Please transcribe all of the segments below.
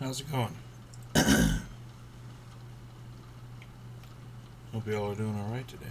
How's it going? Hope you all are doing alright today.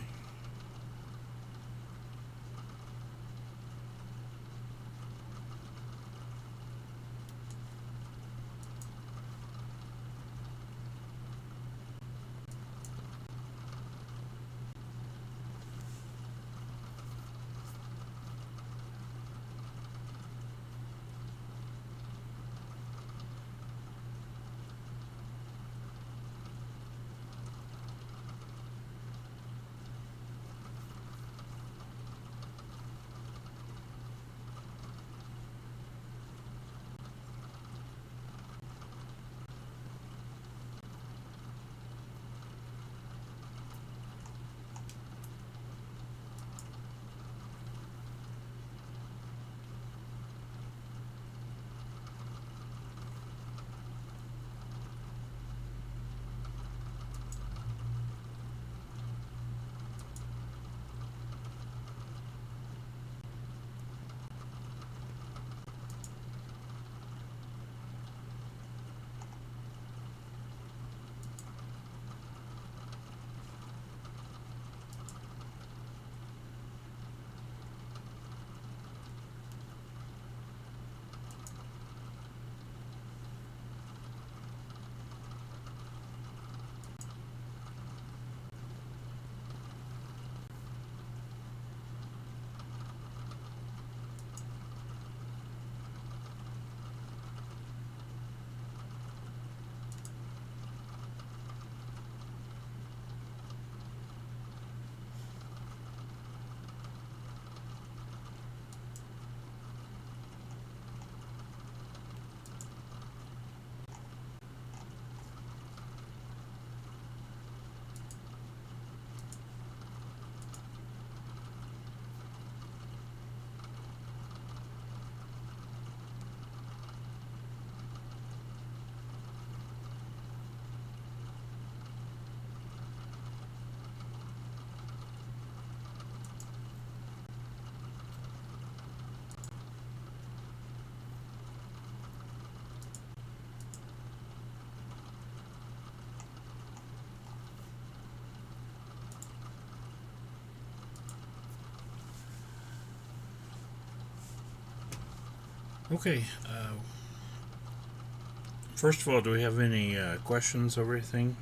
Okay, first of all, do we have any questions over anything?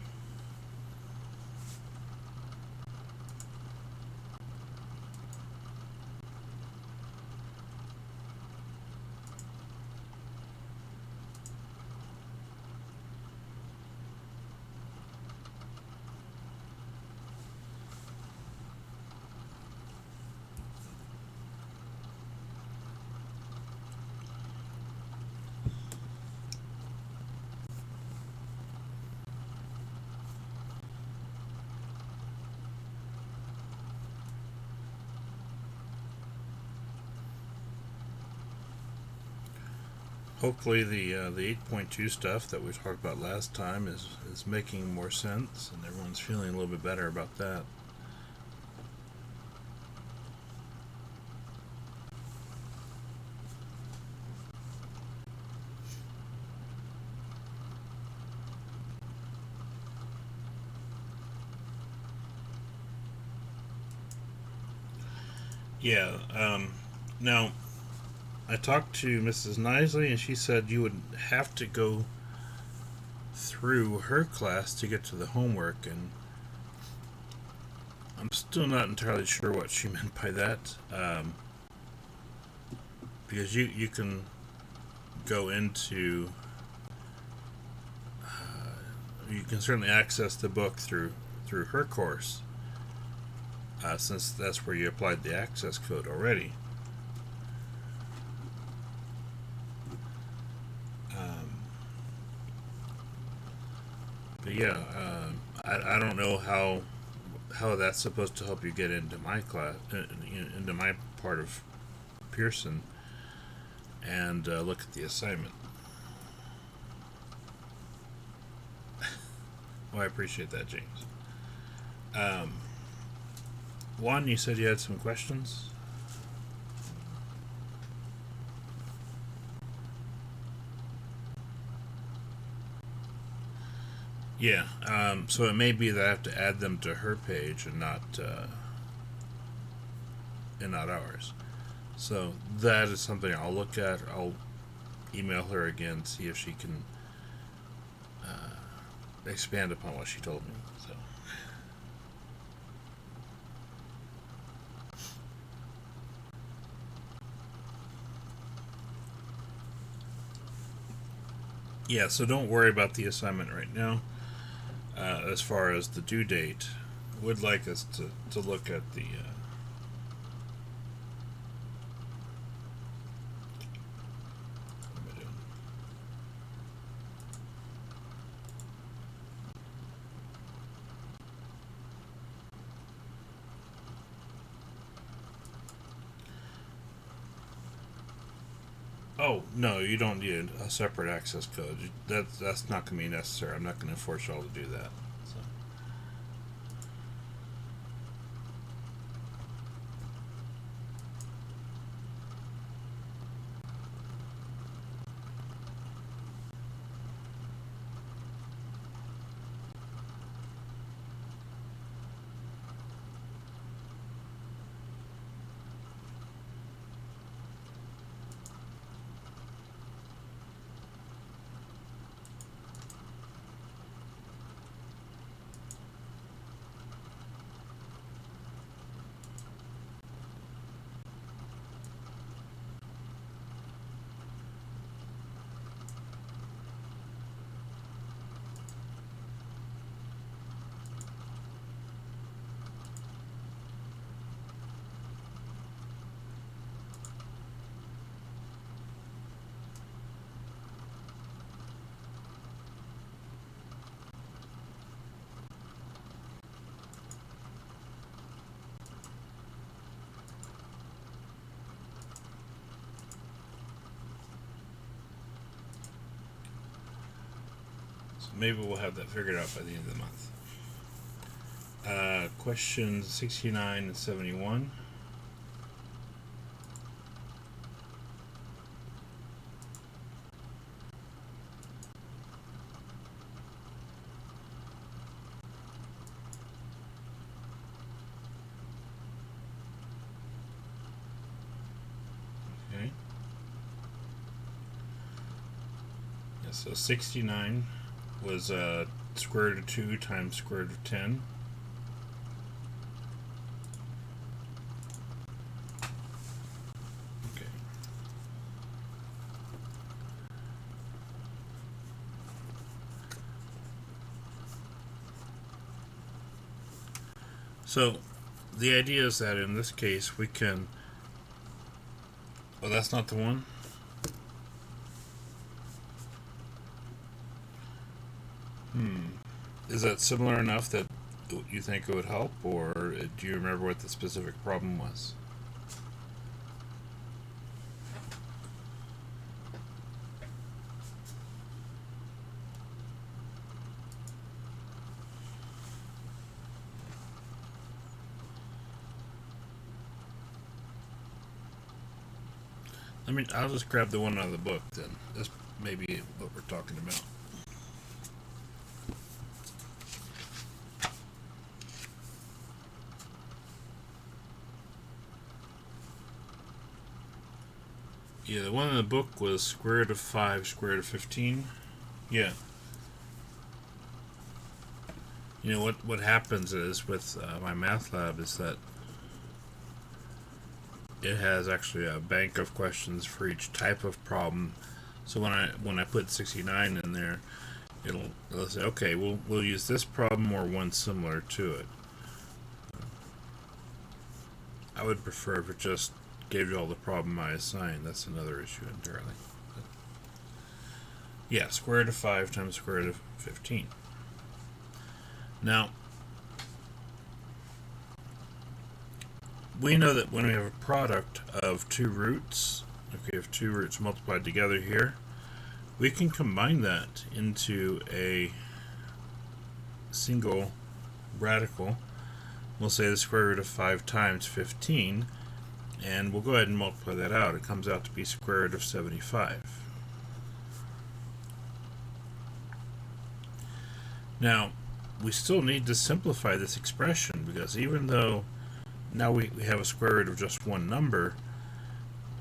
Hopefully, the 8.2 stuff that we talked about last time is making more sense, and everyone's feeling a little bit better about that. Yeah. Now, I talked to Mrs. Knisley, and she said you would have to go through her class to get to the homework, and I'm still not entirely sure what she meant by that. Because you can go into you can certainly access the book through her course, since that's where you applied the access code already. But yeah, I don't know how that's supposed to help you get into my class, into my part of Pearson, and look at the assignment. Well, I appreciate that, James. Um, Juan, you said you had some questions. Yeah, so it may be that I have to add them to her page and not ours. So that is something I'll look at. I'll email her again, see if she can expand upon what she told me. So. Yeah, so don't worry about the assignment right now. As far as the due date, would like us to look at the what am I doing? Oh no, you don't need a separate access code. That's not going to be necessary. I'm not going to force y'all to do that. So. Maybe we'll have that figured out by the end of the month. Questions 69 and 71. Okay. Yeah, so 69 was square root of 2 times square root of 10. Okay. So the idea is that in this case we can... Oh, that's not the one? Is that similar enough that you think it would help, or do you remember what the specific problem was? I'll just grab the one out of the book then. That's maybe what we're talking about. Yeah, the one in the book was square root of 5, square root of 15. Yeah. You know, what happens is with my math lab is that it has actually a bank of questions for each type of problem. So when I put 69 in there, it'll say, okay, we'll use this problem or one similar to it. I would prefer if it just gave you all the problem I assigned. That's another issue entirely. But yeah, square root of 5 times square root of 15. Now, we know that when we have a product of two roots, if we have two roots multiplied together here, we can combine that into a single radical. We'll say the square root of 5 times 15, and we'll go ahead and multiply that out. It comes out to be square root of 75. Now, we still need to simplify this expression, because even though now we have a square root of just one number,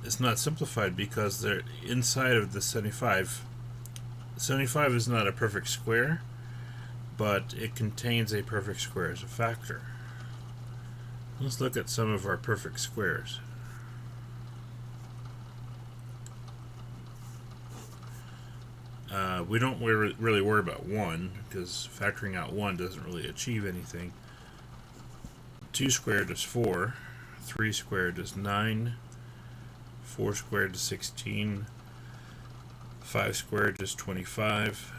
it's not simplified because they're inside of the 75. 75 is not a perfect square, but it contains a perfect square as a factor. Let's look at some of our perfect squares. We don't really worry about 1, because factoring out 1 doesn't really achieve anything. 2 squared is 4, 3 squared is 9, 4 squared is 16, 5 squared is 25,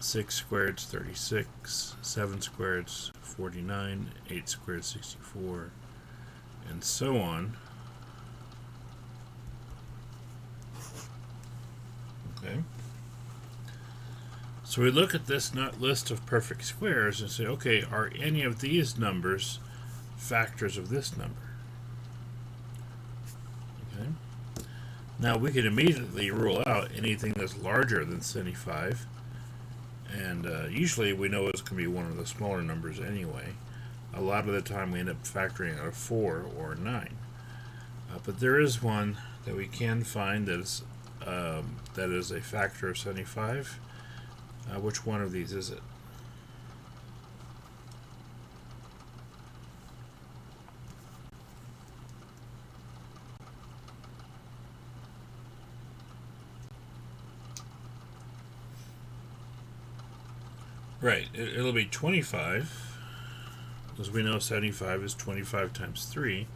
6 squared is 36, 7 squared is 49, 8 squared is 64, and so on. Okay. So we look at this list of perfect squares and say, okay, are any of these numbers factors of this number? Okay. Now we can immediately rule out anything that's larger than 75, and usually we know it's going to be one of the smaller numbers anyway. A lot of the time we end up factoring out a 4 or 9. But there is one that we can find that is a factor of 75. Which one of these is it? Right, it'll be 25, because we know 75 is 25 times 3.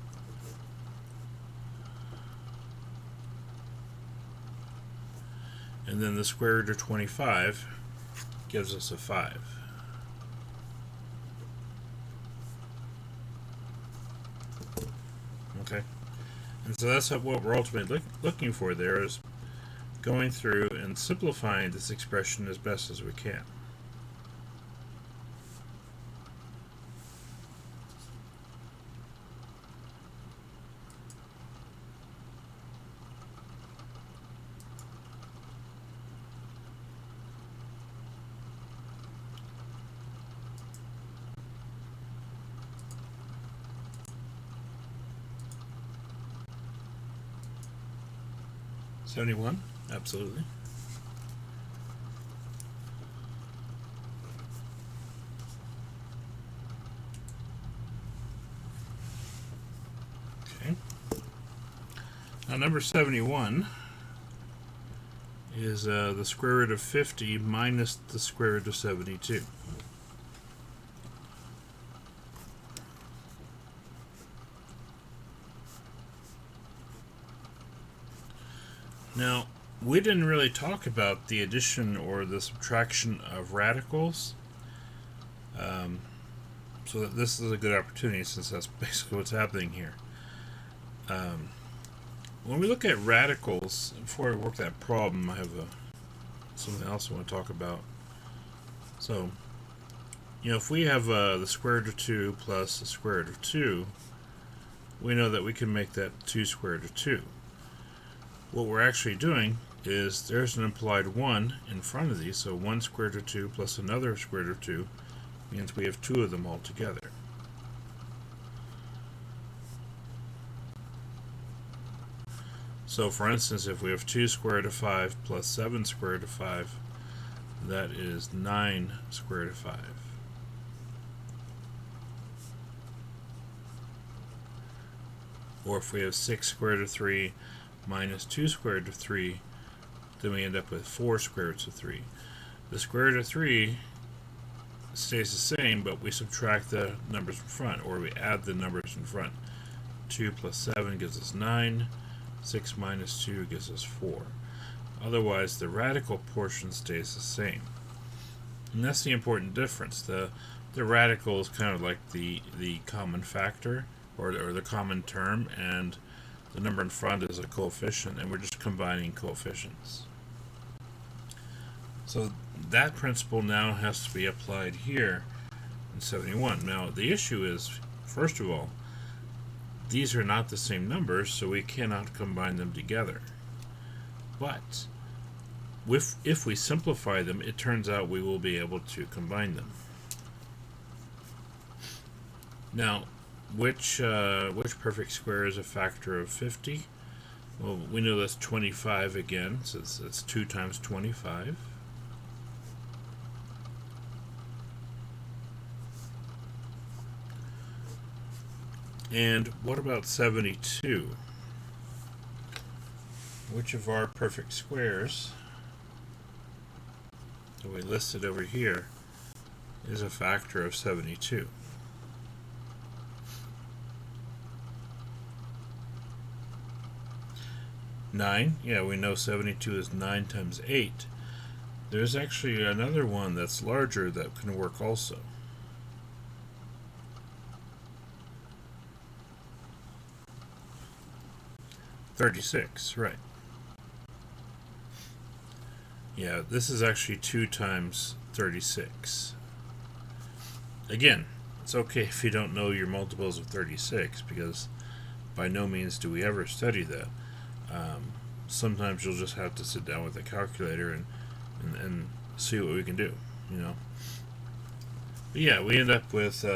And then the square root of 25 gives us a 5. Okay, and so that's what we're ultimately looking for there, is going through and simplifying this expression as best as we can. $71, absolutely. Okay. Now number 71 is the square root of 50 minus the square root of 72. Now, we didn't really talk about the addition or the subtraction of radicals, so that this is a good opportunity, since that's basically what's happening here. When we look at radicals, before I work that problem, I have something else I want to talk about. So, if we have the square root of 2 plus the square root of 2, we know that we can make that 2 square root of 2. What we're actually doing is there's an implied 1 in front of these, so 1 square root of 2 plus another square root of 2 means we have 2 of them all together. So for instance, if we have 2 square root of 5 plus 7 square root of 5, that is 9 square root of 5. Or if we have 6 square root of 3 minus 2 square root of 3, then we end up with 4 square roots of 3. The square root of 3 stays the same, but we subtract the numbers in front, or we add the numbers in front. 2 plus 7 gives us 9, 6 minus 2 gives us 4. Otherwise, the radical portion stays the same. And that's the important difference. The radical is kind of like the common factor, or the common term, and the number in front is a coefficient, and we're just combining coefficients. So that principle now has to be applied here in 71. Now the issue is, first of all, these are not the same numbers, so we cannot combine them together. But if we simplify them, it turns out we will be able to combine them. Now, which perfect square is a factor of 50? Well, we know that's 25 again, so it's 2 times 25. And what about 72? Which of our perfect squares that we listed over here is a factor of 72? 9? Yeah, we know 72 is 9 times 8. There's actually another one that's larger that can work also. 36, right. Yeah, this is actually 2 times 36. Again, it's okay if you don't know your multiples of 36, because by no means do we ever study that. Sometimes you'll just have to sit down with a calculator and see what we can do, you know. But yeah, we end up with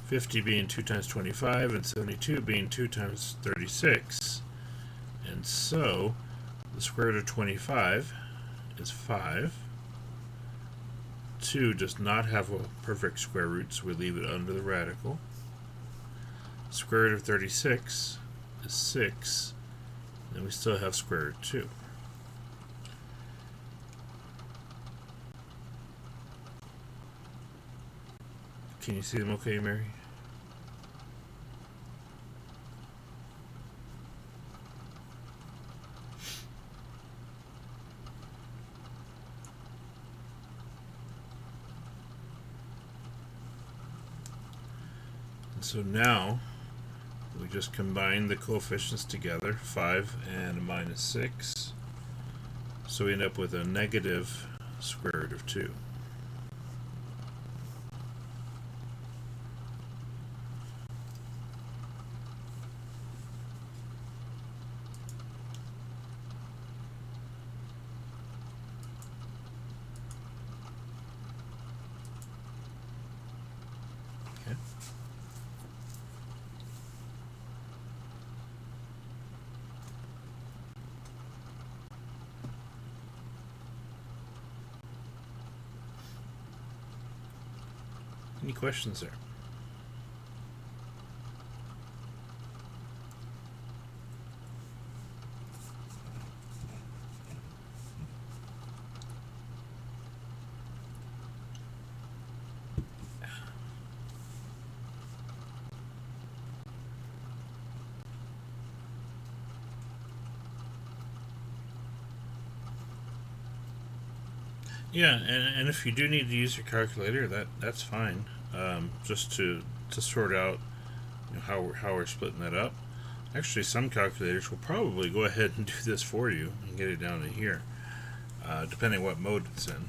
50 being 2 times 25 and 72 being 2 times 36. And so the square root of 25 is 5. 2 does not have a perfect square root, so we leave it under the radical. Square root of 36 is 6, and we still have square root 2. Can you see them okay, Mary? And so now we just combine the coefficients together, 5 and minus 6. So we end up with a negative square root of 2. Okay. Any questions there? Yeah, and if you do need to use your calculator, that's fine. Just to sort out, you know, how we're splitting that up. Actually, some calculators will probably go ahead and do this for you and get it down to here, depending what mode it's in.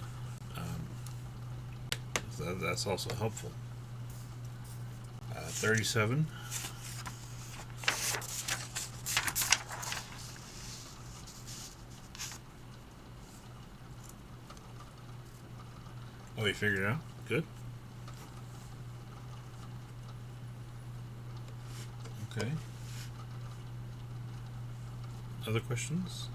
So that's also helpful. 37. Oh, you figured it out? Good. Okay. Other questions?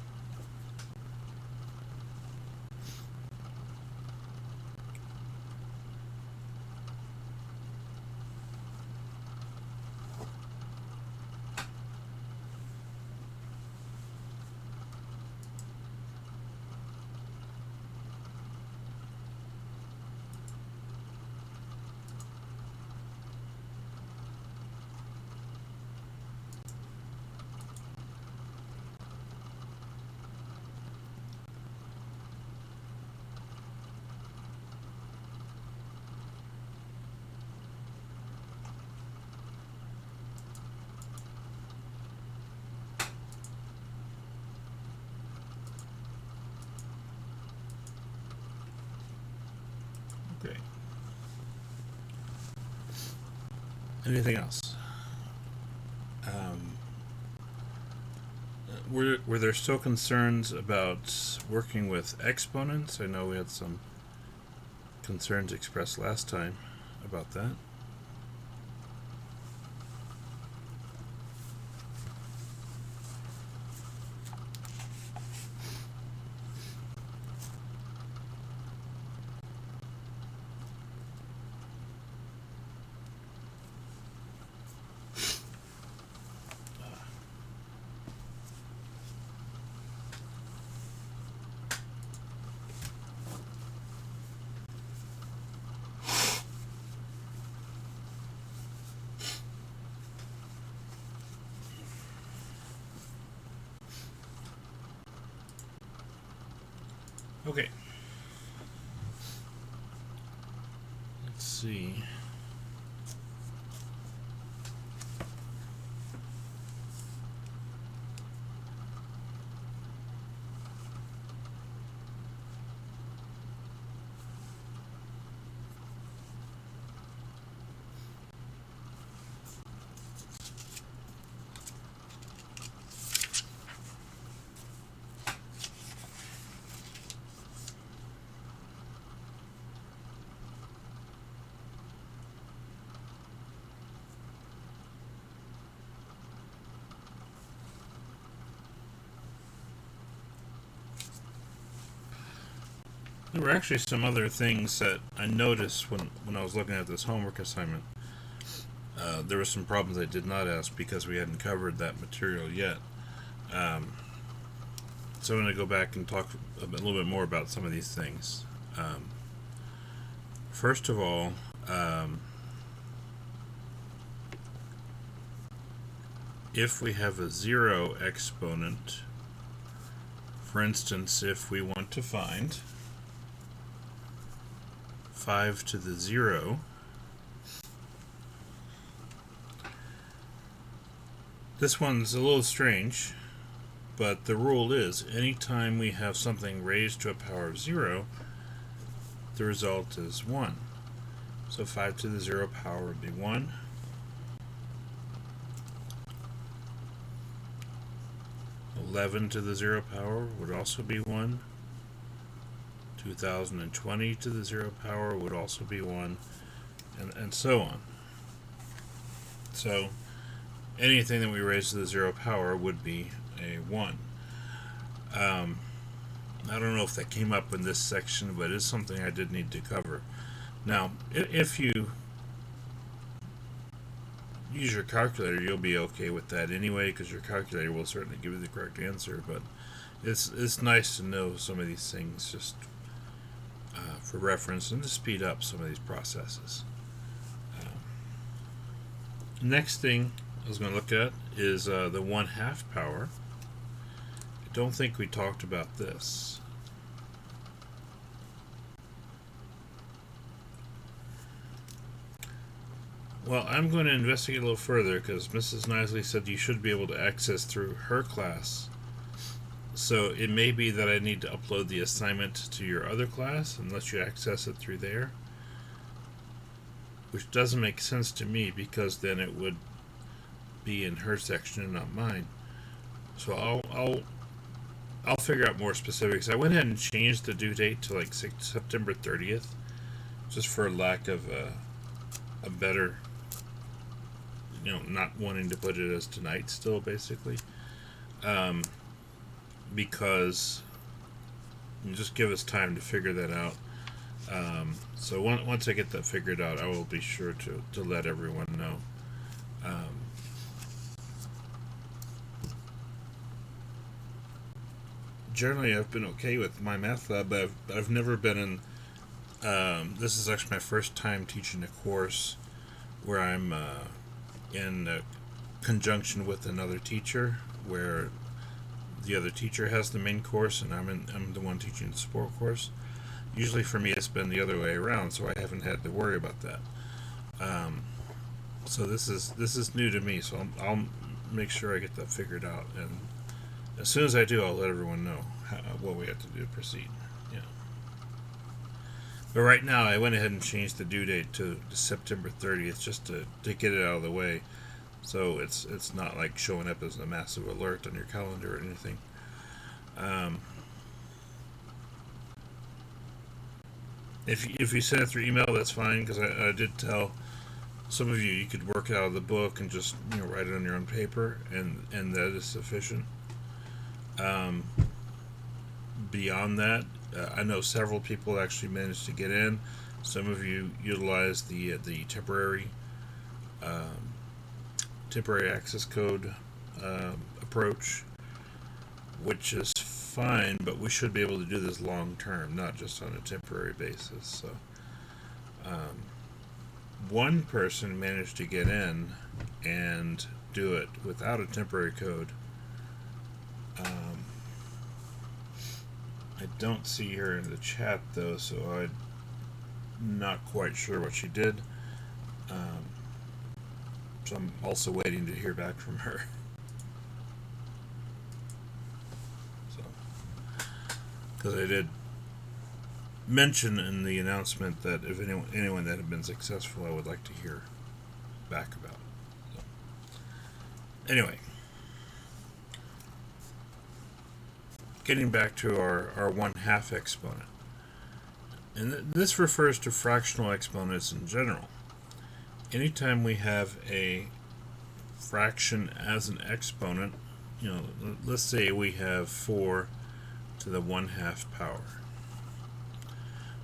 Okay. Anything else? were there still concerns about working with exponents? I know we had some concerns expressed last time about that. Okay. Let's see. There were actually some other things that I noticed when I was looking at this homework assignment. There were some problems I did not ask because we hadn't covered that material yet. So I'm going to go back and talk a little bit more about some of these things. First of all, if we have a zero exponent, for instance, if we want to find 5 to the 0, this one's a little strange, but the rule is anytime we have something raised to a power of 0, the result is 1. So 5 to the 0 power would be 1. 11 to the 0 power would also be 1. 2020 to the 0 power would also be 1, and so on. So anything that we raise to the 0 power would be a 1. I don't know if that came up in this section, but it's something I did need to cover. Now, if you use your calculator, you'll be okay with that anyway, because your calculator will certainly give you the correct answer, but it's nice to know some of these things just for reference and to speed up some of these processes. Next thing I was going to look at is the 1/2 power. I don't think we talked about this. Well, I'm going to investigate a little further because Mrs. Nisley said you should be able to access through her class. So it may be that I need to upload the assignment to your other class and let you access it through there, which doesn't make sense to me because then it would be in her section and not mine. So I'll figure out more specifics. I went ahead and changed the due date to like September 30th, just for lack of a better, not wanting to put it as tonight still, basically. Because just give us time to figure that out. So once I get that figured out, I will be sure to let everyone know. Generally, I've been okay with my math lab, but I've never been in. This is actually my first time teaching a course where I'm in conjunction with another teacher, where the other teacher has the main course and I'm the one teaching the support course. Usually for me it's been the other way around, so I haven't had to worry about that. So this is new to me, so I'll make sure I get that figured out, and as soon as I do, I'll let everyone know what we have to do to proceed. Yeah. But right now I went ahead and changed the due date to September 30th just to get it out of the way. So it's not like showing up as a massive alert on your calendar or anything. If you send it through email, that's fine, because I did tell some of you could work it out of the book and just write it on your own paper, and that is sufficient. Beyond that, I know several people actually managed to get in. Some of you utilized the um, temporary access code approach, which is fine, but we should be able to do this long term, not just on a temporary basis. So, one person managed to get in and do it without a temporary code. I don't see her in the chat though, so I'm not quite sure what she did. So I'm also waiting to hear back from her. So, because I did mention in the announcement that if anyone that had been successful, I would like to hear back about it. So, anyway, getting back to our 1/2 exponent. And this refers to fractional exponents in general. Anytime we have a fraction as an exponent, let's say we have 4 to the 1/2 power.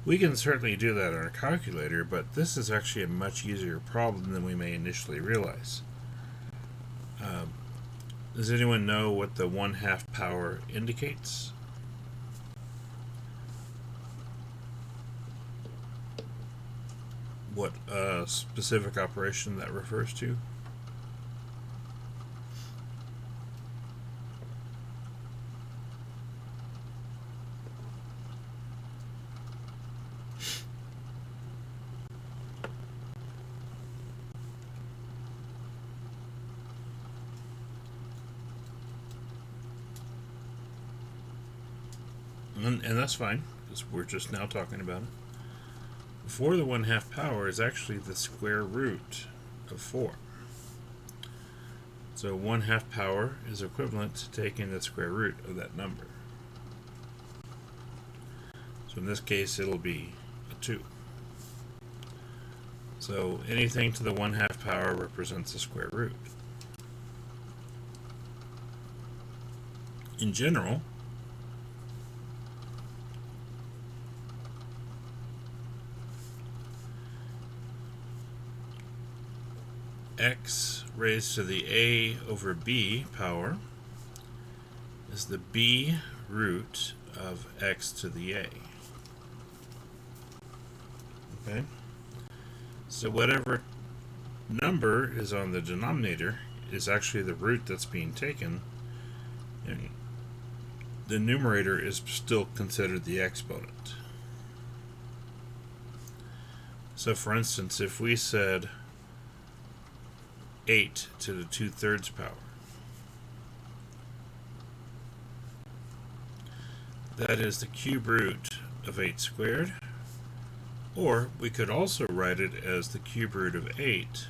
We can certainly do that on our calculator, but this is actually a much easier problem than we may initially realize. Does anyone know what the 1/2 power indicates? What specific operation that refers to? And that's fine, because we're just now talking about it. 4 to the 1/2 power is actually the square root of 4. So 1/2 power is equivalent to taking the square root of that number. So in this case, it'll be a 2. So anything to the 1/2 power represents a square root. In general, x raised to the a over b power is the b root of x to the a. Okay? So whatever number is on the denominator is actually the root that's being taken, and the numerator is still considered the exponent. So for instance, if we said 8 to the 2/3 power, that is the cube root of 8 squared, or we could also write it as the cube root of 8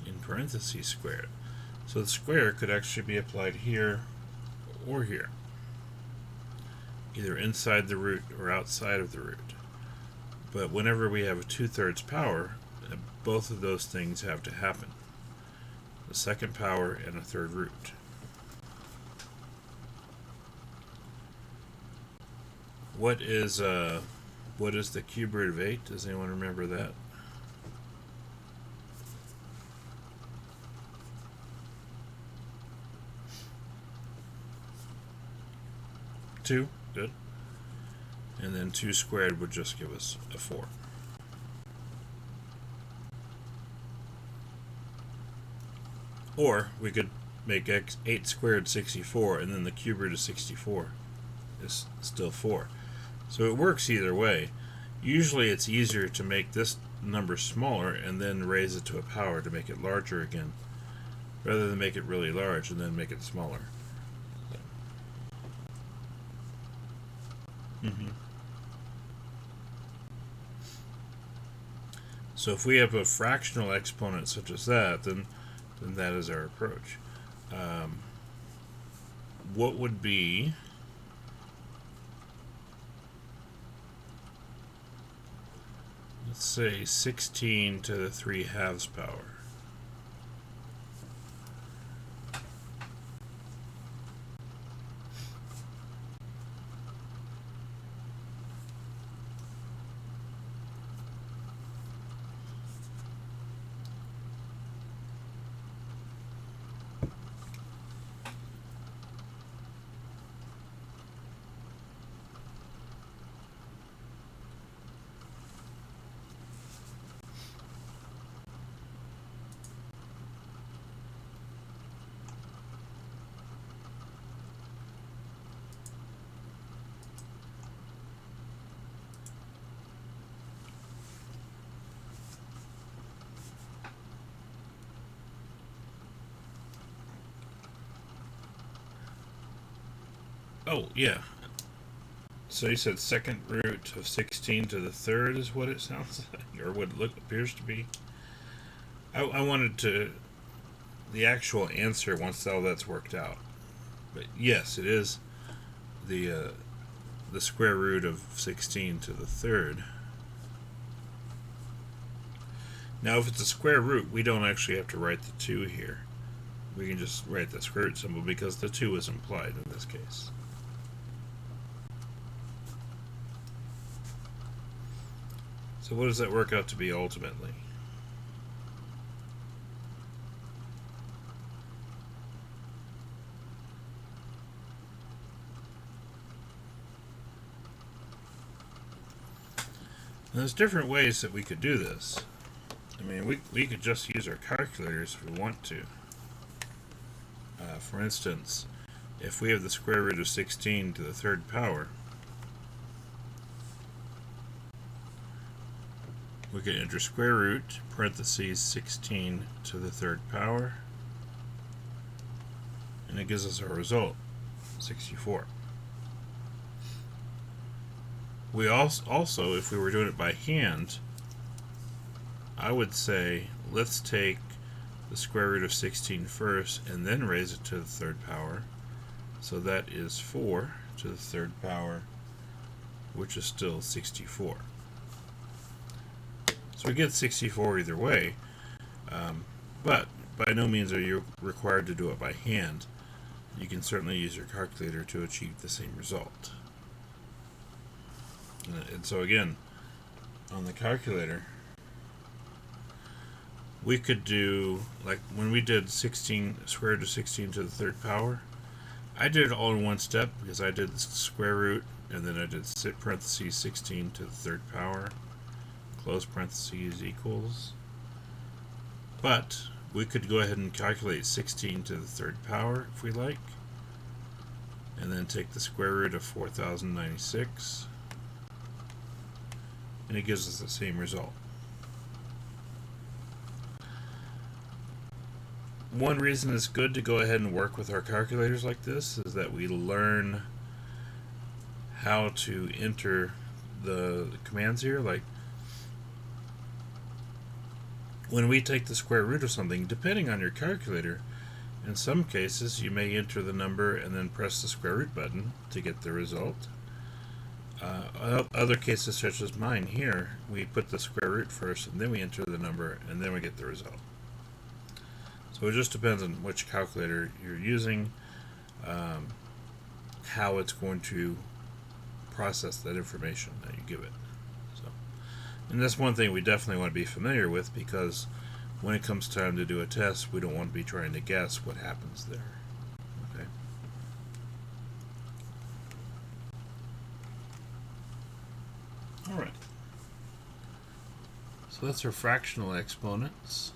in parentheses squared. So the square could actually be applied here or here, either inside the root or outside of the root. But whenever we have a 2/3 power, both of those things have to happen: the second power and a third root. What is the cube root of 8? Does anyone remember that? Two. Good. And then 2 squared would just give us a 4. Or we could make 8 squared 64, and then the cube root of 64 is still 4. So it works either way. Usually it's easier to make this number smaller and then raise it to a power to make it larger again, rather than make it really large and then make it smaller. So if we have a fractional exponent such as that, then then that is our approach. What would be let's say 16 to the 3/2 power. Oh, yeah. So you said second root of 16 to the third is what it sounds like, or what it appears to be. I wanted to the actual answer once all that's worked out. But yes, it is the square root of 16 to the third. Now, if it's a square root, we don't actually have to write the 2 here. We can just write the square root symbol because the 2 is implied in this case. So what does that work out to be ultimately? And there's different ways that we could do this. I mean, we could just use our calculators if we want to. For instance, if we have the square root of 16 to the third power, we could enter square root, parentheses, 16 to the third power, and it gives us our result, 64. We also, if we were doing it by hand, I would say, let's take the square root of 16 first, and then raise it to the third power. So that is 4 to the third power, which is still 64. So we get 64 either way, but by no means are you required to do it by hand. You can certainly use your calculator to achieve the same result. And so again, on the calculator, we could do, like when we did 16 square root of 16 to the third power, I did it all in one step because I did the square root and then I did parentheses 16 to the third power, close parentheses equals. But we could go ahead and calculate 16 to the third power if we like, and then take the square root of 4096, and it gives us the same result. One reason it's good to go ahead and work with our calculators like this is that we learn how to enter the commands here. Like when we take the square root of something, depending on your calculator, in some cases you may enter the number and then press the square root button to get the result. Other cases, such as mine here, we put the square root first and then we enter the number and then we get the result. So it just depends on which calculator you're using, how it's going to process that information that you give it. So, and that's one thing we definitely want to be familiar with, because when it comes time to do a test, we don't want to be trying to guess what happens there. Okay. All right. So that's our fractional exponents.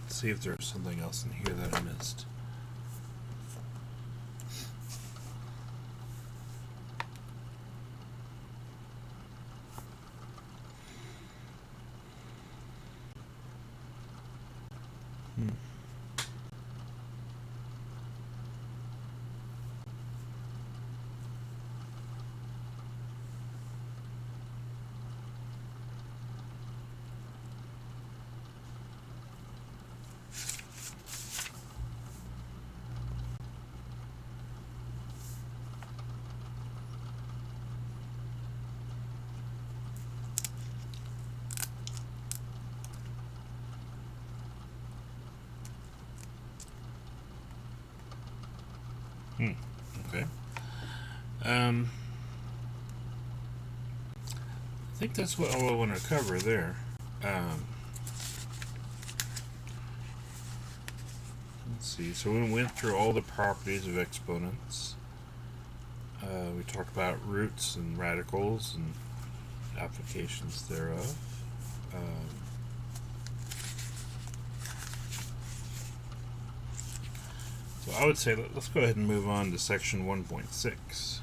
See if there's something else in here that I missed. I think that's what all I want to cover there. Let's see. So we went through all the properties of exponents. We talked about roots and radicals and applications thereof. So I would say let's go ahead and move on to section 1.6.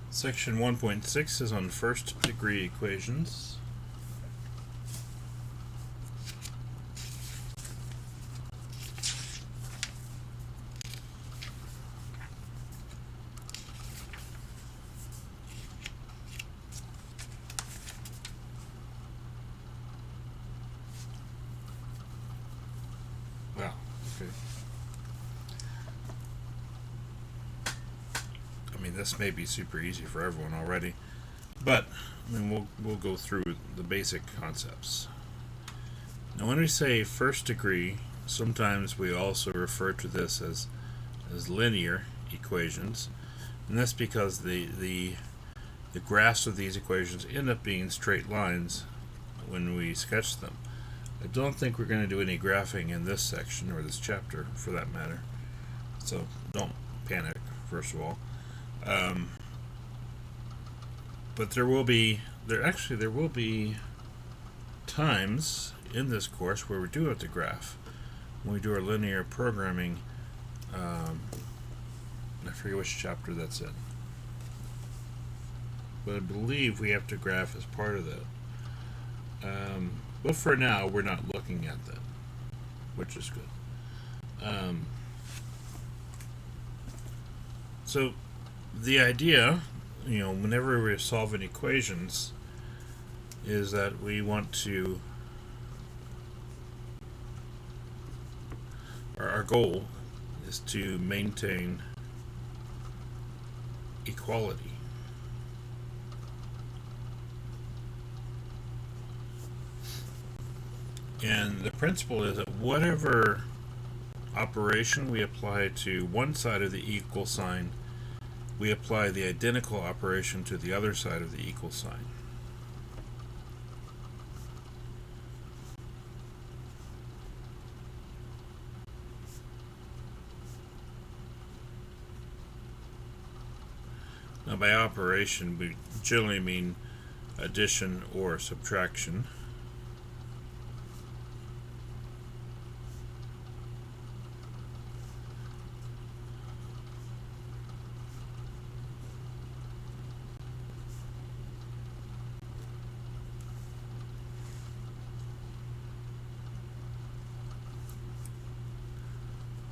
Section 1.6 is on first degree equations. Wow, okay. I mean, this may be super easy for everyone already, but I mean, we'll go through the basic concepts. Now, when we say first degree, sometimes we also refer to this as linear equations, and that's because the graphs of these equations end up being straight lines when we sketch them. I don't think we're going to do any graphing in this section, or this chapter for that matter, so don't panic, first of all. But there will be times in this course where we do have to graph. When we do our linear programming, I forget which chapter that's in, but I believe we have to graph as part of that. But for now, we're not looking at that, which is good. So the idea, whenever we're solving equations, is that we want to, our goal is to maintain equality. And the principle is that whatever operation we apply to one side of the equal sign, we apply the identical operation to the other side of the equal sign. Now, by operation, we generally mean addition or subtraction.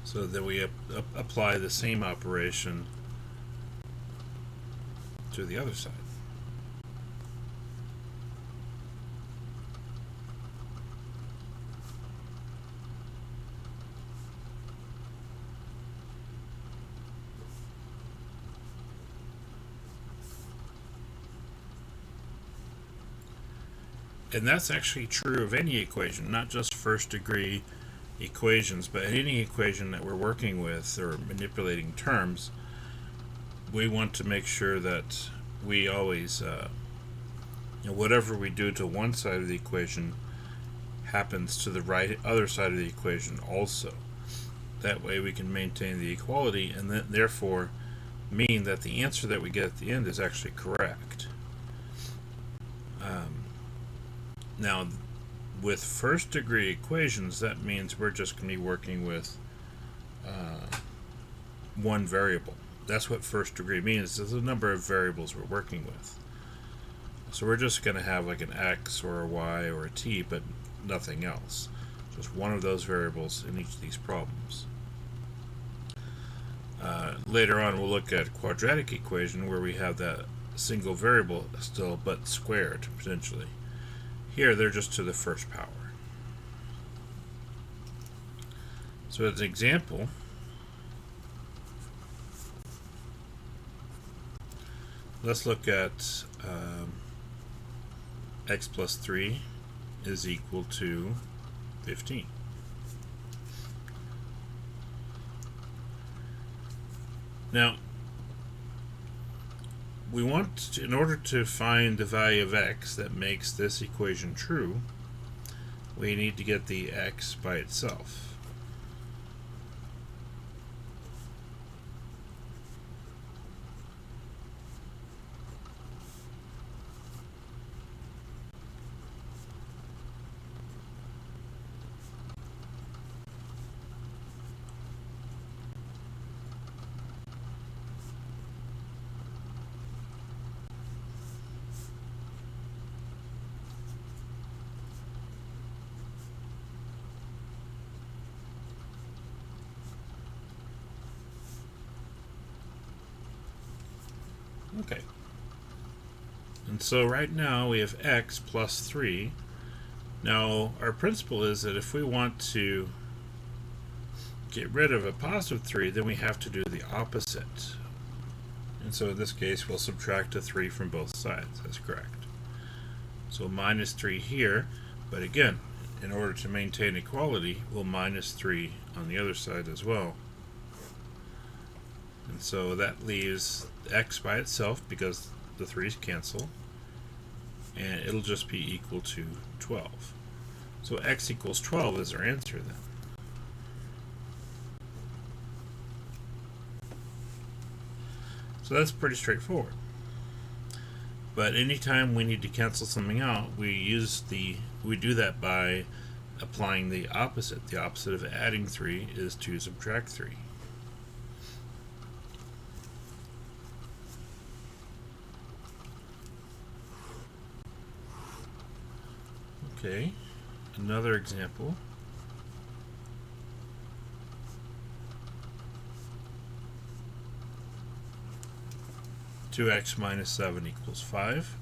So that we apply the same operation to the other side. And that's actually true of any equation, not just first degree equations, but any equation that we're working with or manipulating terms. We want to make sure that we always, whatever we do to one side of the equation happens to the other side of the equation also. That way we can maintain the equality and therefore mean that the answer that we get at the end is actually correct. Now, with first degree equations, that means we're just going to be working with one variable. That's what first degree means, is the number of variables we're working with. So we're just going to have like an x or a y or a t, but nothing else. Just one of those variables in each of these problems. Later on we'll look at quadratic equation where we have that single variable still, but squared potentially. Here they're just to the first power. So as an example, let's look at x plus 3 is equal to 15. Now, we want to, in order to find the value of x that makes this equation true, we need to get the x by itself. Okay. And so right now we have x plus 3. Now our principle is that if we want to get rid of a positive 3, then we have to do the opposite. And so in this case we'll subtract a 3 from both sides. That's correct. So minus 3 here, but again, in order to maintain equality, we'll minus 3 on the other side as well. And so that leaves x by itself because the 3's cancel, and it'll just be equal to 12. So x equals 12 is our answer then. So that's pretty straightforward. But anytime we need to cancel something out, we do that by applying the opposite. The opposite of adding 3 is to subtract 3. Okay, another example. Two x minus 7 equals 5.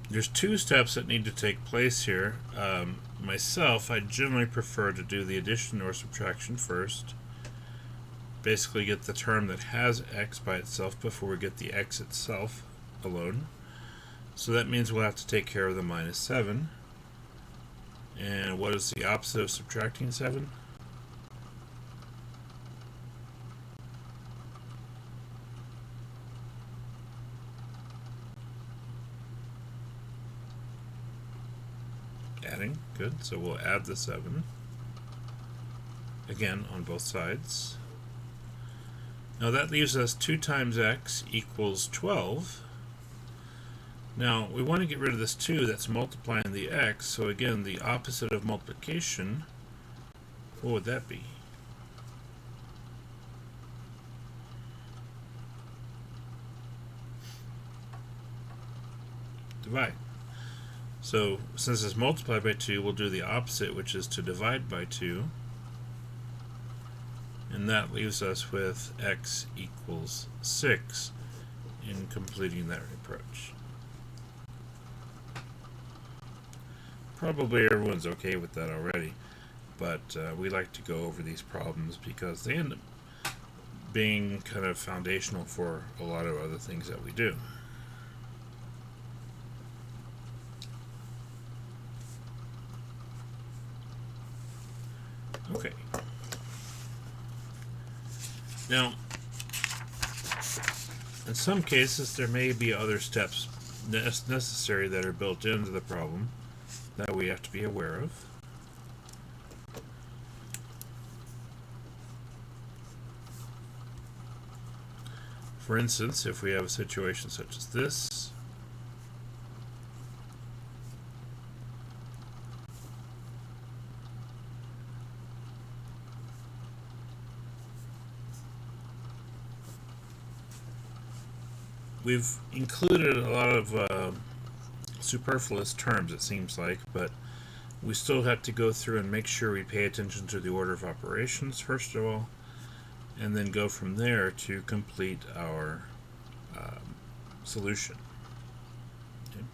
There's two steps that need to take place here. Myself, I generally prefer to do the addition or subtraction first. Basically get the term that has x by itself before we get the x itself alone. So that means we'll have to take care of the minus 7. And what is the opposite of subtracting 7? Adding. Good. So we'll add the 7. Again, on both sides. Now that leaves us 2 times x equals 12. Now, we want to get rid of this 2 that's multiplying the x, so again, the opposite of multiplication, what would that be? Divide. So, since it's multiplied by 2, we'll do the opposite, which is to divide by 2. And that leaves us with x equals 6 in completing that approach. Probably everyone's okay with that already, but we like to go over these problems because they end up being kind of foundational for a lot of other things that we do. Okay. Now, in some cases there may be other steps necessary that are built into the problem that we have to be aware of. For instance, if we have a situation such as this, we've included a lot of superfluous terms, it seems like, but we still have to go through and make sure we pay attention to the order of operations first of all, and then go from there to complete our solution. Okay.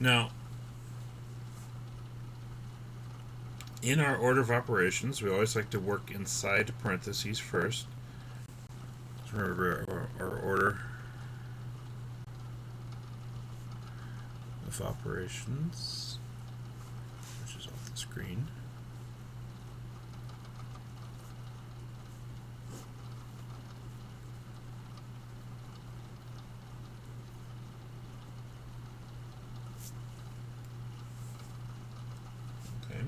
Now, in our order of operations, we always like to work inside parentheses first. So remember our order of operations, which is off the screen. Okay.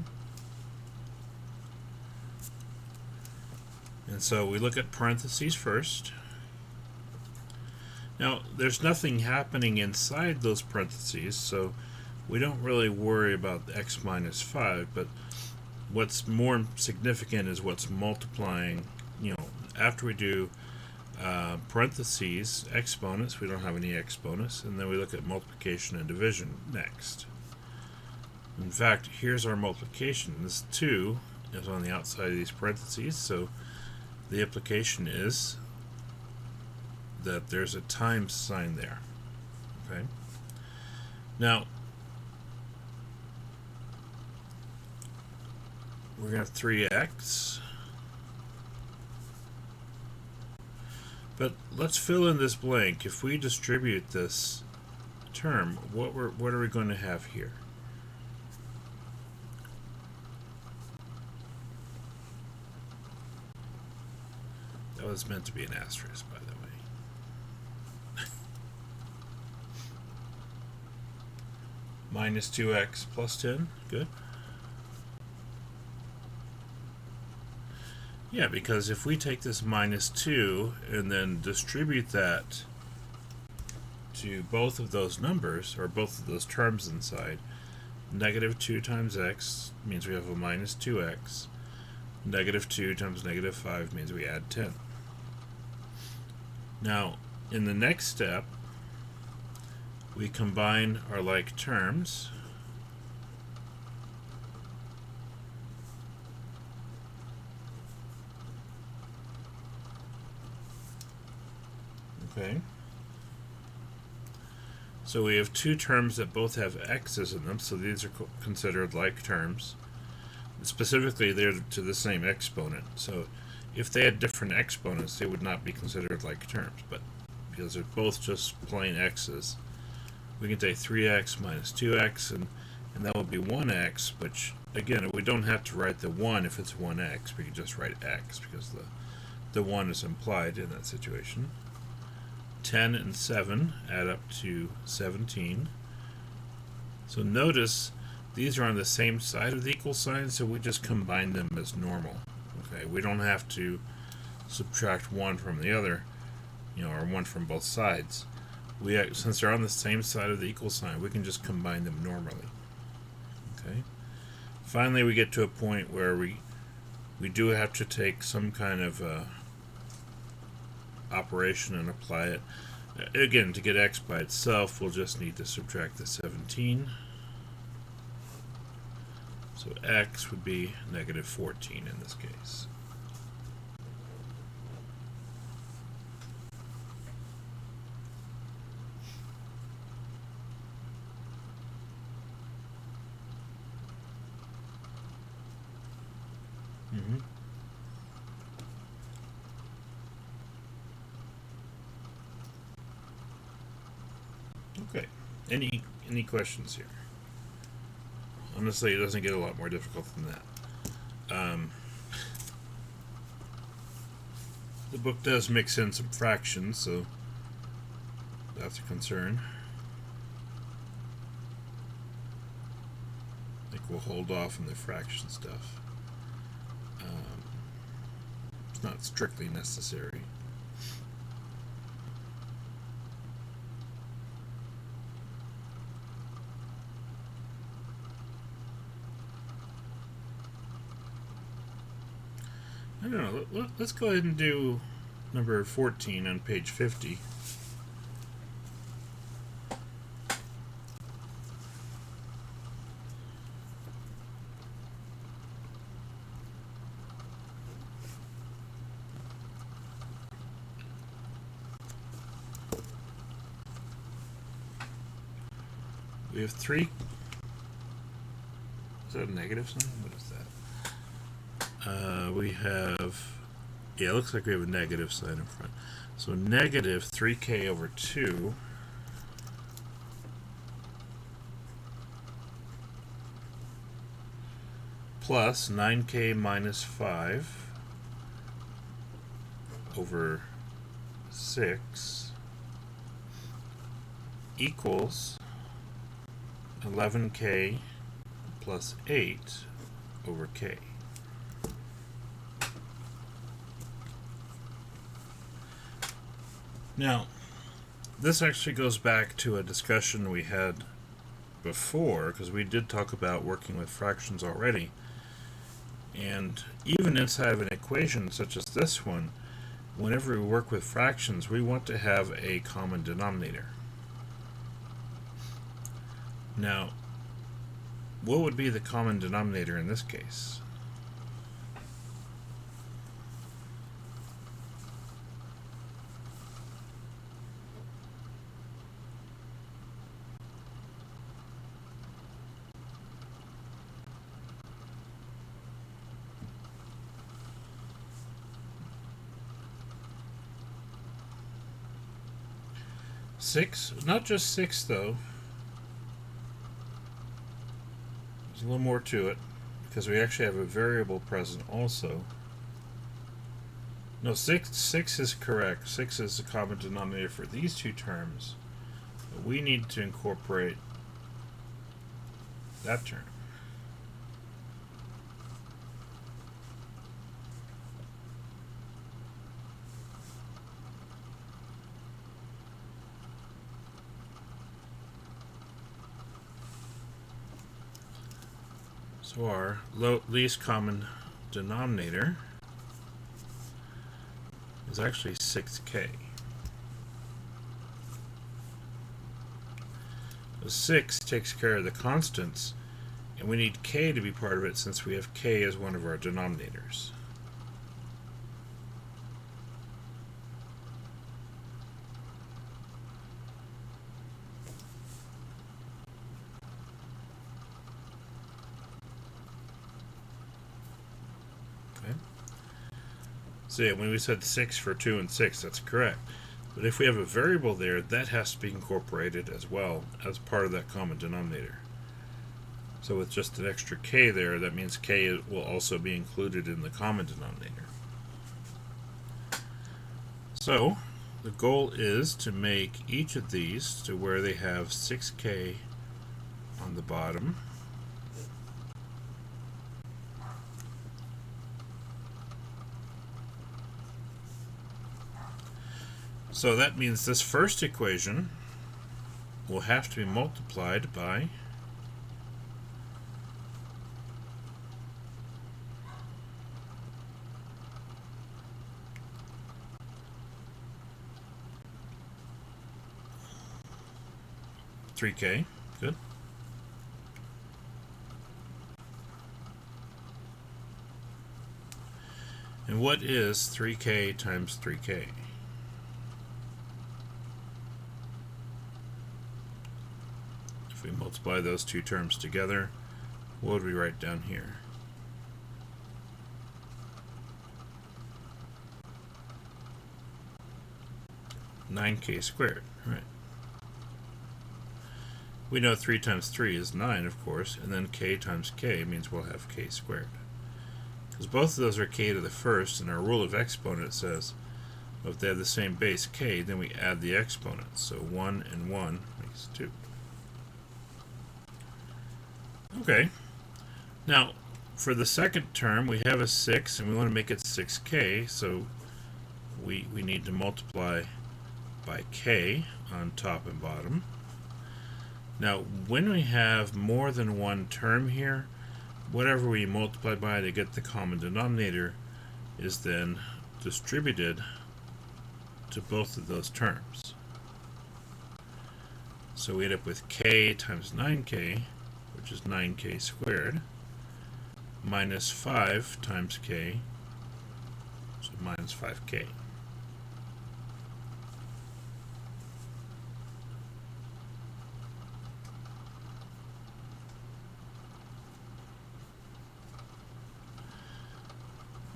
And so we look at parentheses first. Now, there's nothing happening inside those parentheses, so we don't really worry about x minus 5, but what's more significant is what's multiplying. After we do parentheses, exponents, we don't have any exponents, and then we look at multiplication and division next. In fact, here's our multiplication. This 2 is on the outside of these parentheses, so the implication is that there's a times sign there. Okay. Now, we're going to have 3x. But let's fill in this blank. If we distribute this term, what are we going to have here? That was meant to be an asterisk, by the way. Minus 2x plus 10. Good. Yeah, because if we take this minus 2 and then distribute that to both of those numbers, or both of those terms inside, negative 2 times x means we have a minus 2x. Negative 2 times negative 5 means we add 10. Now, in the next step, we combine our like terms. Okay. So we have two terms that both have x's in them, so these are considered like terms. Specifically, they're to the same exponent. So if they had different exponents, they would not be considered like terms, but because they're both just plain x's, we can take 3x minus 2x, and that would be 1x, which, again, we don't have to write the 1 if it's 1x. We can just write x, because the 1 is implied in that situation. 10 and 7 add up to 17. So notice these are on the same side of the equal sign, so we just combine them as normal. Okay, we don't have to subtract one from the other, or one from both sides. Since they're on the same side of the equal sign, we can just combine them normally. Okay. Finally, we get to a point where we do have to take some kind of operation and apply it. Again, to get x by itself, we'll just need to subtract the 17. So x would be negative 14 in this case. Okay. Any questions here? Honestly, it doesn't get a lot more difficult than that. The book does mix in some fractions, so that's a concern. I think we'll hold off on the fraction stuff. It's not strictly necessary. I don't know. Let's go ahead and do number 14 on page 50. We have 3. Is that a negative sign? What is that? We have, yeah, it looks like we have a negative sign in front. So negative 3k over 2 plus 9k minus 5 over 6 equals 11k plus 8 over k. Now, this actually goes back to a discussion we had before, because we did talk about working with fractions already. And even inside of an equation such as this one, whenever we work with fractions, we want to have a common denominator. Now, what would be the common denominator in this case? Six, not just 6 though. There's a little more to it, because we actually have a variable present also. No, 6 is correct. 6 is the common denominator for these two terms. But we need to incorporate that term. So our least common denominator is actually 6k. So 6 takes care of the constants, and we need k to be part of it since we have k as one of our denominators. So yeah, when we said 6 for 2 and 6, that's correct. But if we have a variable there, that has to be incorporated as well as part of that common denominator. So with just an extra k there, that means k will also be included in the common denominator. So the goal is to make each of these to where they have 6k on the bottom. So that means this first equation will have to be multiplied by $3k. Good. And what is 3k times 3k? If we multiply those two terms together, what would we write down here? $9k squared, right? We know 3 times 3 is 9, of course, and then k times k means we'll have k squared. Because both of those are k to the first, and our rule of exponent says if they have the same base k, then we add the exponents. So 1 and 1 makes 2. Okay, now for the second term we have a 6 and we want to make it 6k, so we need to multiply by k on top and bottom. Now when we have more than one term here, whatever we multiply by to get the common denominator is then distributed to both of those terms. So we end up with k times 9k, which is 9k squared, minus 5 times k, so minus 5k.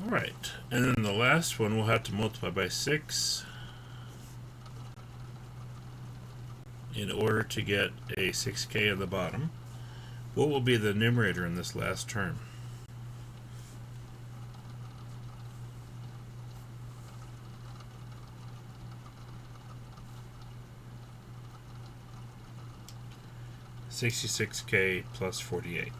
Alright, and then the last one we'll have to multiply by 6 in order to get a 6k on the bottom. What will be the numerator in this last term? $66k plus 48.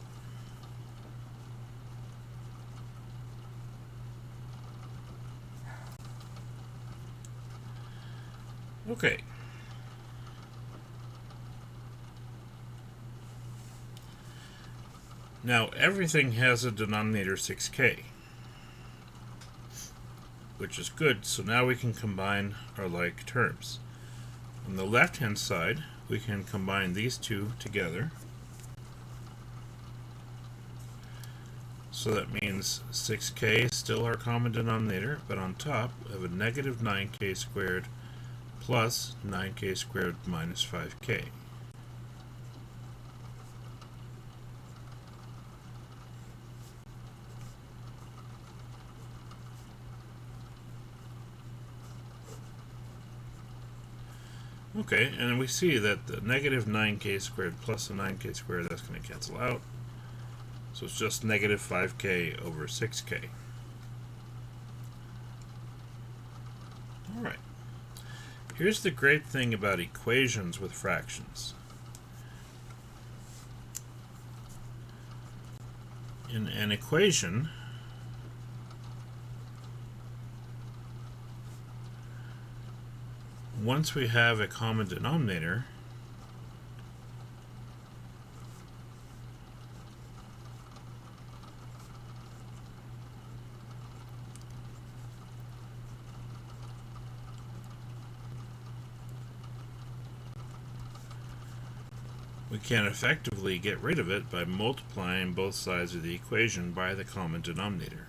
Okay. Now everything has a denominator 6k, which is good, so now we can combine our like terms. On the left hand side, we can combine these two together. So that means 6k is still our common denominator, but on top we have a negative 9k squared plus 9k squared minus 5k. Okay, and we see that the negative 9k squared plus the 9k squared, that's going to cancel out. So it's just negative 5k over 6k. Alright. Here's the great thing about equations with fractions. In an equation, once we have a common denominator, we can effectively get rid of it by multiplying both sides of the equation by the common denominator.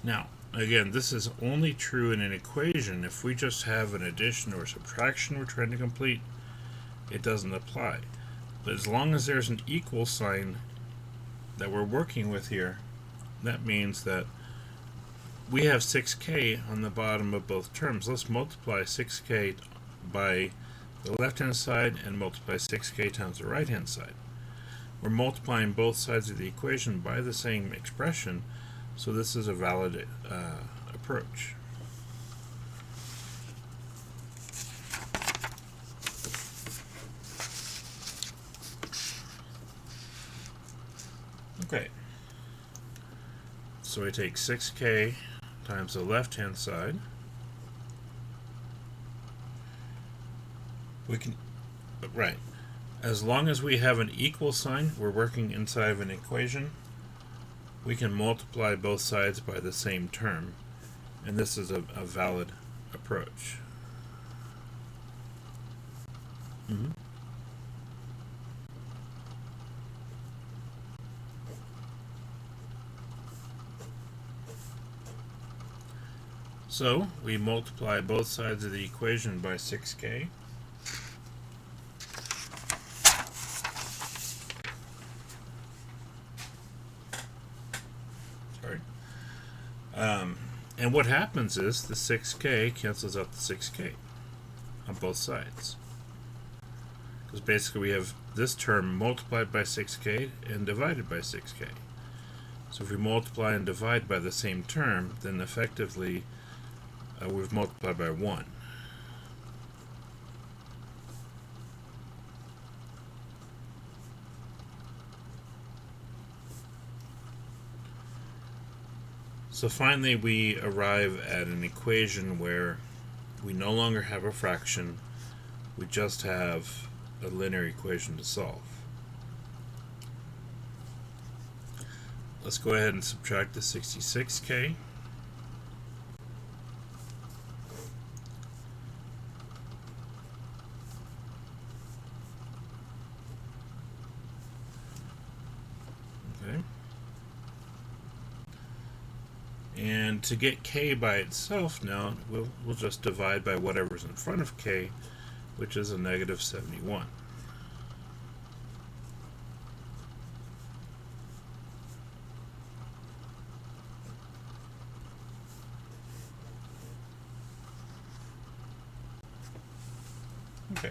Now, again, this is only true in an equation. If we just have an addition or subtraction we're trying to complete, it doesn't apply. But as long as there's an equal sign that we're working with here, that means that we have 6k on the bottom of both terms. Let's multiply 6k by the left-hand side and multiply 6k times the right-hand side. We're multiplying both sides of the equation by the same expression, so this is a valid approach. Okay, so we take 6k times the left-hand side. We can, right, as long as we have an equal sign, we're working inside of an equation, we can multiply both sides by the same term, and this is a valid approach. So we multiply both sides of the equation by 6k. And what happens is the 6k cancels out the 6k on both sides. Because basically we have this term multiplied by 6k and divided by 6k. So if we multiply and divide by the same term, then effectively we've multiplied by 1. So finally we arrive at an equation where we no longer have a fraction, we just have a linear equation to solve. let's go ahead and subtract the 66k. Okay. And to get k by itself now, we'll just divide by whatever's in front of k, which is a negative 71. Okay.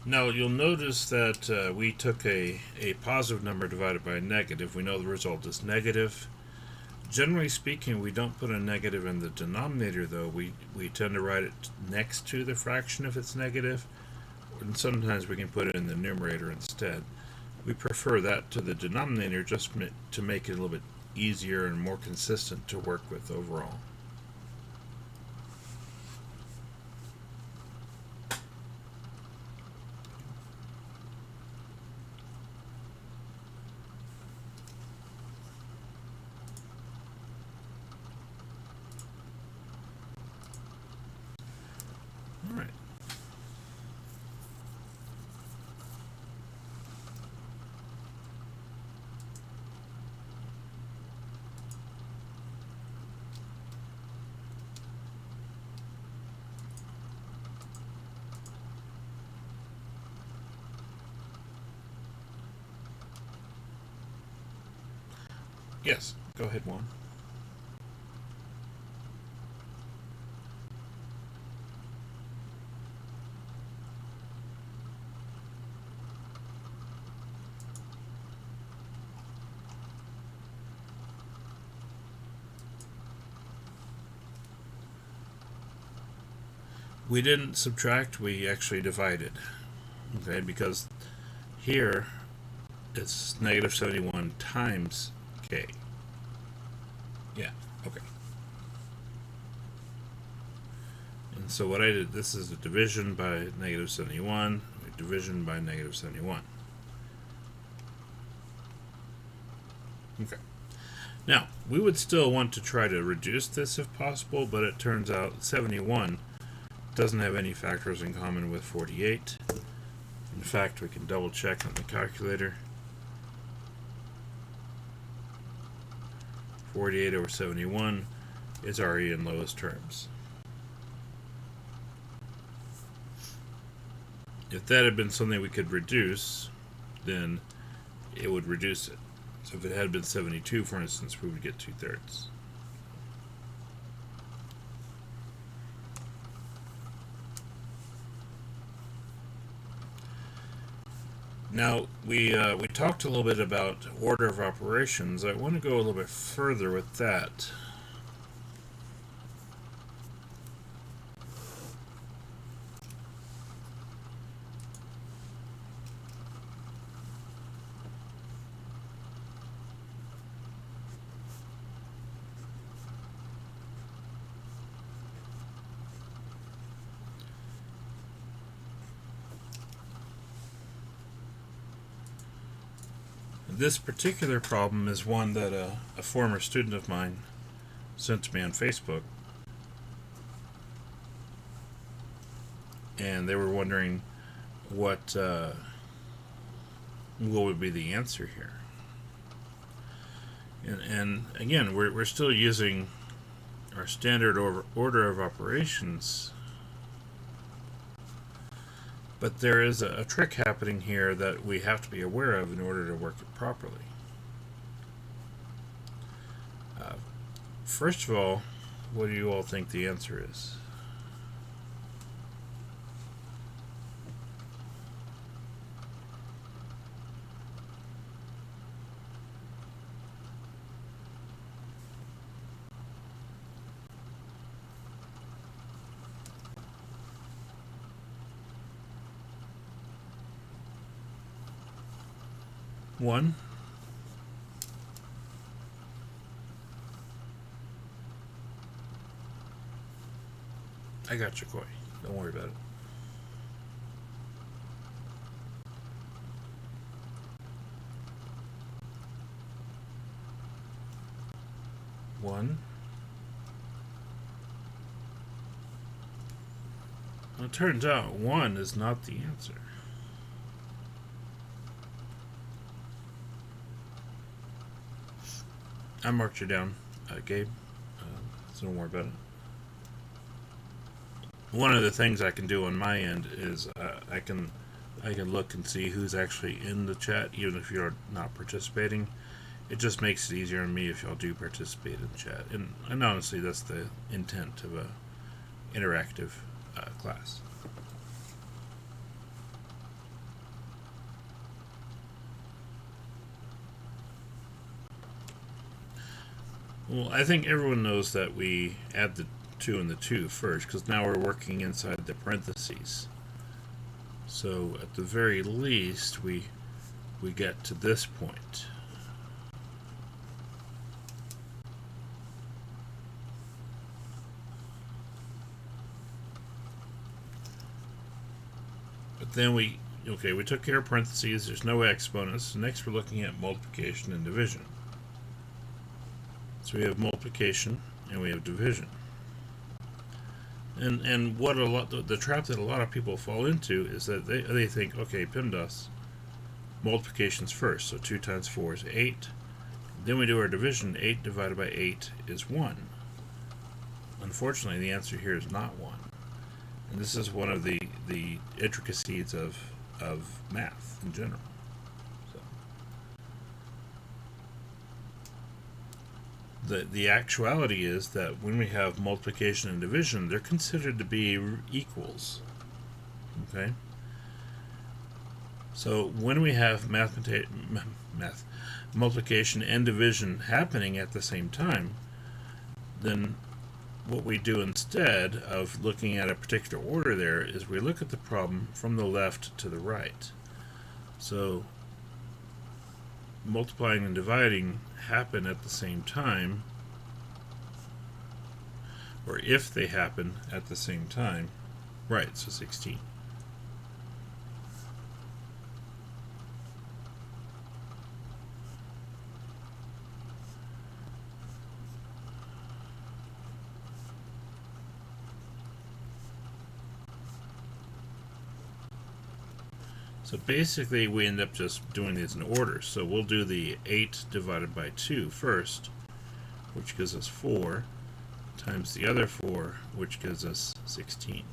Now you'll notice that we took a positive number divided by a negative. We know the result is negative. Generally speaking, we don't put a negative in the denominator, though. We tend to write it next to the fraction if it's negative, and sometimes we can put it in the numerator instead. We prefer that to the denominator just to make it a little bit easier and more consistent to work with overall. All right. Yes, go ahead, Juan. We didn't subtract, we actually divided. Okay, because here it's negative 71 times k. Yeah, okay. And so what I did, this is a division by negative 71, a division by negative 71. Okay. Now, we would still want to try to reduce this if possible, but it turns out 71 doesn't have any factors in common with 48. In fact, we can double check on the calculator. 48 over 71 is already in lowest terms. If that had been something we could reduce, then it would reduce it. So if it had been 72, for instance, we would get 2/3. Now, we talked a little bit about order of operations. I want to go a little bit further with that. This particular problem is one that a former student of mine sent to me on Facebook, and they were wondering what would be the answer here. And again, we're still using our standard order of operations, but there is a trick happening here that we have to be aware of in order to work it properly. First of all, what do you all think the answer is? One. I got your coin. Don't worry about it. 1. Well, it turns out 1 is not the answer. I marked you down, Gabe. So don't worry about it. One of the things I can do on my end is I can look and see who's actually in the chat, even if you're not participating. It just makes it easier on me if y'all do participate in the chat. And honestly, that's the intent of a interactive class. Well, I think everyone knows that we add the 2 and the 2 first, because now we're working inside the parentheses. So at the very least, we get to this point. But then we took care of parentheses. There's no exponents. Next, we're looking at multiplication and division. So we have multiplication and we have division. And what the trap that a lot of people fall into is that they think, okay, PEMDAS, multiplication's first, so 2 times 4 is 8. Then we do our division. 8 divided by 8 is 1. Unfortunately, the answer here is not 1. And this is one of the intricacies of math in general. The actuality is that when we have multiplication and division, they're considered to be equals. Okay? So when we have multiplication and division happening at the same time, then what we do instead of looking at a particular order there is we look at the problem from the left to the right. So multiplying and dividing happen at the same time, or if they happen at the same time, right, so 16. So basically we end up just doing these in order. So we'll do the 8 divided by 2 first, which gives us 4, times the other 4, which gives us 16.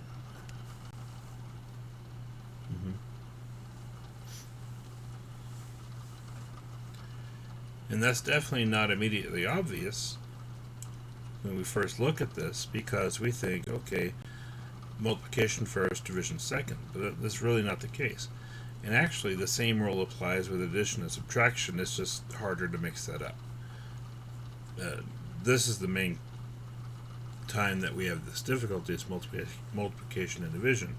And that's definitely not immediately obvious when we first look at this, because we think, okay, multiplication first, division second, but that's really not the case. And actually, the same rule applies with addition and subtraction. It's just harder to mix that up. This is the main time that we have this difficulty, is multiplication and division.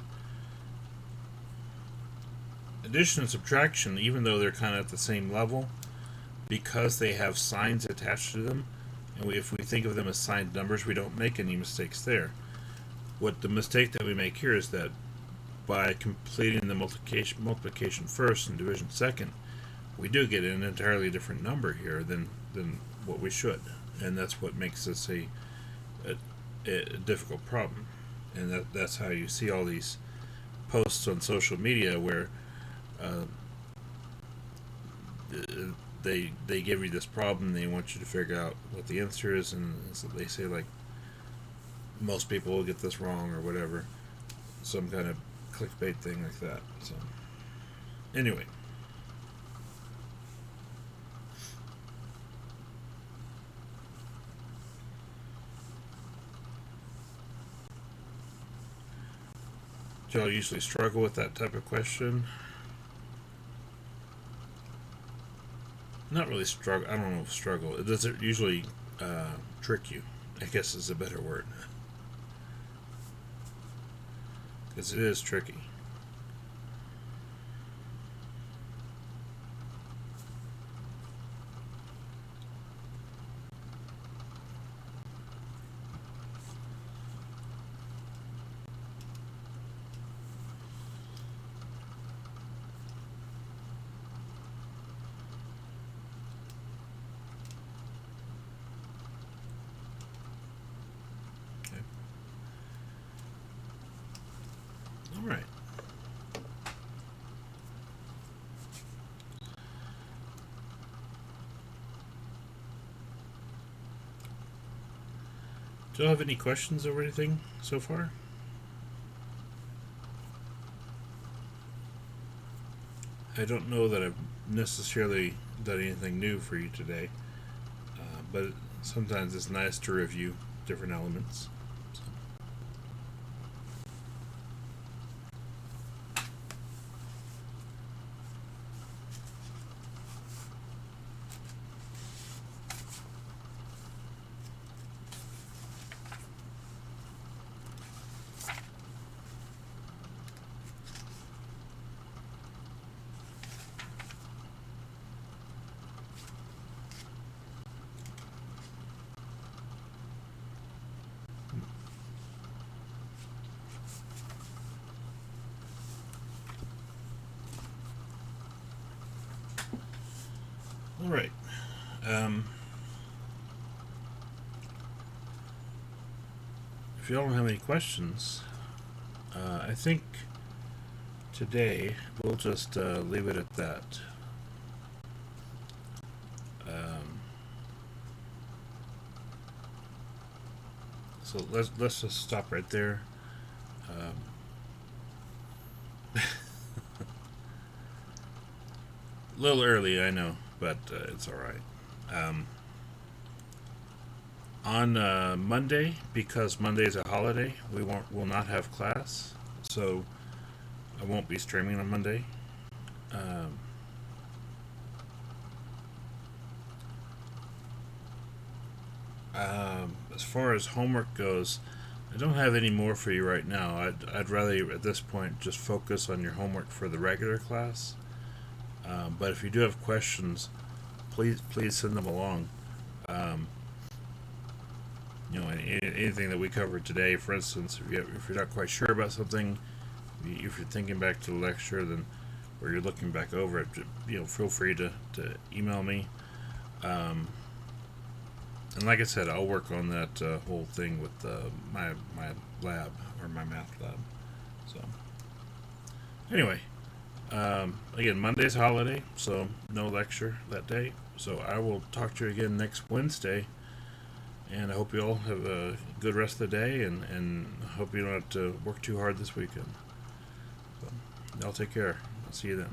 Addition and subtraction, even though they're kind of at the same level, because they have signs attached to them, and if we think of them as signed numbers, we don't make any mistakes there. What the mistake that we make here is that by completing the multiplication first and division second, we do get an entirely different number here than what we should, and that's what makes this a difficult problem. And that's how you see all these posts on social media where they give you this problem, they want you to figure out what the answer is, and so they say, like, most people will get this wrong or whatever, some kind of clickbait thing like that. So anyway, do y'all usually struggle with that type of question? Not really struggle. I don't know if struggle. Does it usually trick you? I guess is a better word. Because it is tricky. Do you have any questions over anything so far? I don't know that I've necessarily done anything new for you today, but sometimes it's nice to review different elements. So. All right. If you don't have any questions, I think today we'll just leave it at that. So let's just stop right there. A little early, I know, but it's all right. On Monday, because Monday is a holiday, will not have class, so I won't be streaming on Monday. Um, as far as homework goes, I don't have any more for you right now. I'd rather at this point just focus on your homework for the regular class. But if you do have questions, please send them along. Um, anything that we covered today, for instance, if you're not quite sure about something, if you're thinking back to the lecture, then or you're looking back over it, feel free to email me. And like I said, I'll work on that whole thing with my lab or my math lab. So anyway, again, Monday's holiday, so no lecture that day. So I will talk to you again next Wednesday. And I hope you all have a good rest of the day, and hope you don't have to work too hard this weekend. So, y'all take care. I'll see you then.